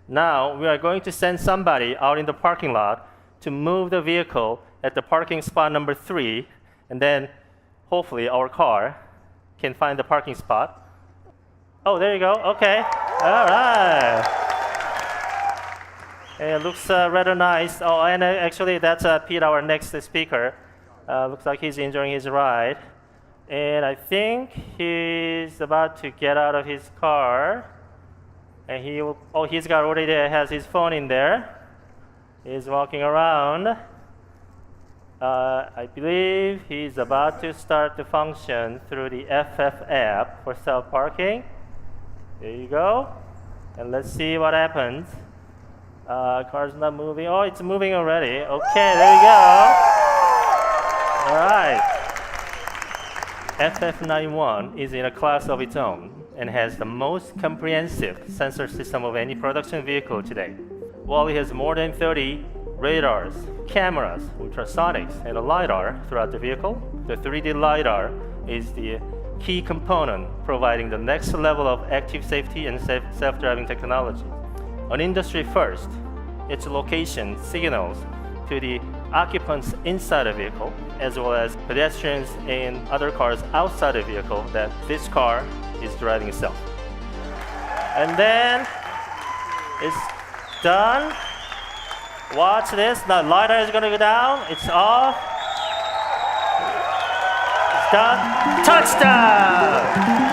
Now we are going to send somebody out in the parking lot to move the vehicle at the parking spot number 3, and then hopefully our car can find the parking spot. Oh, there you go. Okay. All right. It looks rather nice. Oh, and actually that's Pete, our next speaker. Looks like he's enjoying his ride. And I think he's about to get out of his car. And he's got already has his phone in there. He's walking around. I believe he's about to start the function through the FF app for self-parking. There you go. And let's see what happens. Car's not moving. Oh, it's moving already. Okay, there you go. All right. FF91 is in a class of its own and has the most comprehensive sensor system of any production vehicle today. While it has more than 30 radars, cameras, ultrasonics, and a LiDAR throughout the vehicle, the 3D LiDAR is the key component providing the next level of active safety and self-driving technology. An industry first, its location signals to the occupants inside the vehicle, as well as pedestrians and other cars outside the vehicle, that this car is driving itself. And then it's done. Watch this. The LiDAR is going to go down. It's off. It's done. Touchdown!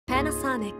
Panasonic.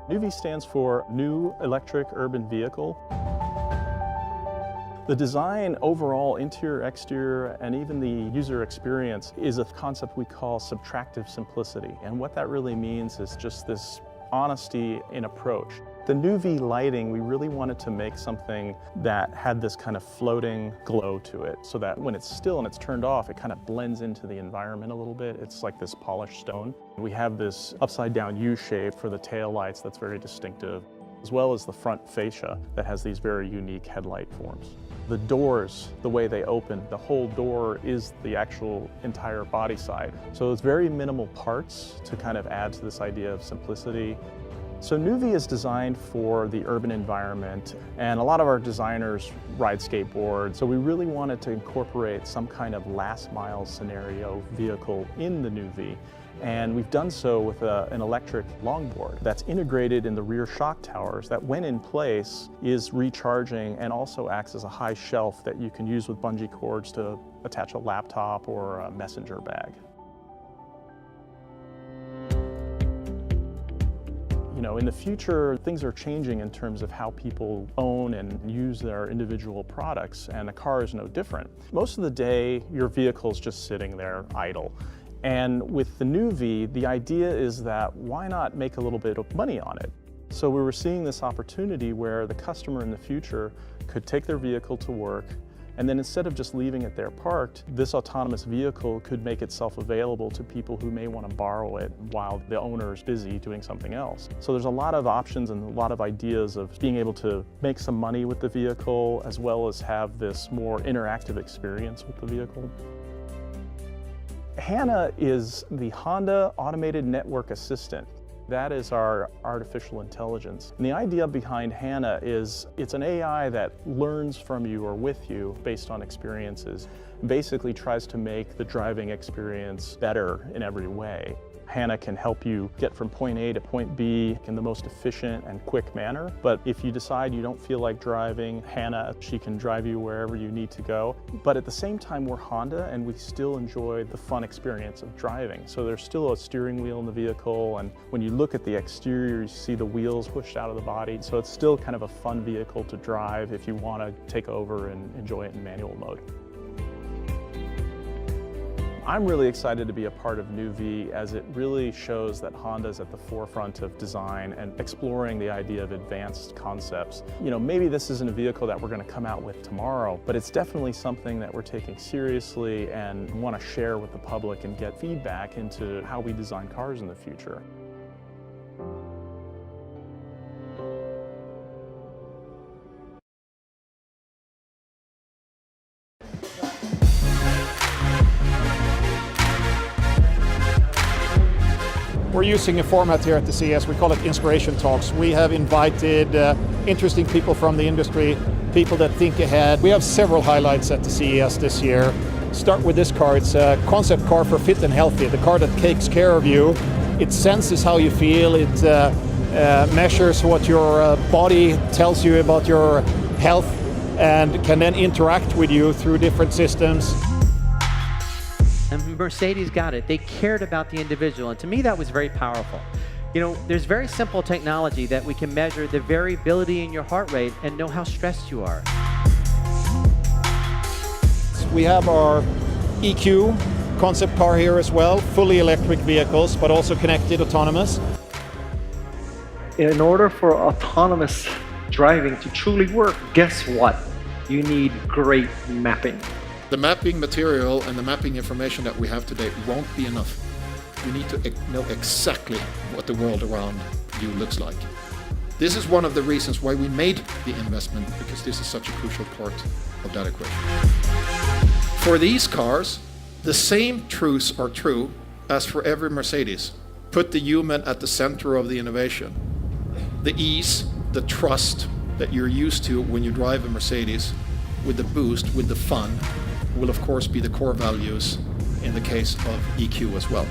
NUV stands for New Electric Urban Vehicle. The design overall, interior, exterior, and even the user experience is a concept we call subtractive simplicity. And what that really means is just this honesty in approach. The NUV lighting, we really wanted to make something that had this kind of floating glow to it, so that when it's still and it's turned off, it kind of blends into the environment a little bit. It's like this polished stone. We have this upside down U shape for the tail lights that's very distinctive, as well as the front fascia that has these very unique headlight forms. The doors, the way they open, the whole door is the actual entire body side. So it's very minimal parts to kind of add to this idea of simplicity. So NUV is designed for the urban environment, and a lot of our designers ride skateboards. So we really wanted to incorporate some kind of last mile scenario vehicle in the NUV. And we've done so with an electric longboard that's integrated in the rear shock towers that, when in place, is recharging and also acts as a high shelf that you can use with bungee cords to attach a laptop or a messenger bag. You know, in the future, things are changing in terms of how people own and use their individual products, and a car is no different. Most of the day, your vehicle's just sitting there idle. And with the NUV, the idea is that why not make a little bit of money on it? So we were seeing this opportunity where the customer in the future could take their vehicle to work, and then instead of just leaving it there parked, this autonomous vehicle could make itself available to people who may want to borrow it while the owner is busy doing something else. So there's a lot of options and a lot of ideas of being able to make some money with the vehicle, as well as have this more interactive experience with the vehicle. HANA is the Honda Automated Network Assistant. That is our artificial intelligence. And the idea behind HANA is it's an AI that learns from you or with you based on experiences. Basically tries to make the driving experience better in every way. HANA can help you get from point A to point B in the most efficient and quick manner. But if you decide you don't feel like driving, HANA, she can drive you wherever you need to go. But at the same time, we're Honda, and we still enjoy the fun experience of driving. So there's still a steering wheel in the vehicle, and when you look at the exterior, you see the wheels pushed out of the body. So it's still kind of a fun vehicle to drive if you want to take over and enjoy it in manual mode. I'm really excited to be a part of NUV, as it really shows that Honda's at the forefront of design and exploring the idea of advanced concepts. You know, maybe this isn't a vehicle that we're going to come out with tomorrow, but it's definitely something that we're taking seriously and want to share with the public and get feedback into how we design cars in the future. We're using a format here at the CES, we call it Inspiration Talks. We have invited interesting people from the industry, people that think ahead. We have several highlights at the CES this year. Start with this car. It's a concept car for fit and healthy, the car that takes care of you. It senses how you feel, it measures what your body tells you about your health, and can then interact with you through different systems. And Mercedes got it. They cared about the individual, and to me that was very powerful. You know, there's very simple technology that we can measure the variability in your heart rate and know how stressed you are. We have our EQ concept car here as well, fully electric vehicles, but also connected, autonomous. In order for autonomous driving to truly work, guess what? You need great mapping. The mapping material and the mapping information that we have today won't be enough. We need to know exactly what the world around you looks like. This is one of the reasons why we made the investment, because this is such a crucial part of that equation. For these cars, the same truths are true as for every Mercedes. Put the human at the center of the innovation. The ease, the trust that you're used to when you drive a Mercedes, with the boost, with the fun, will of course be the core values in the case of EQ as well.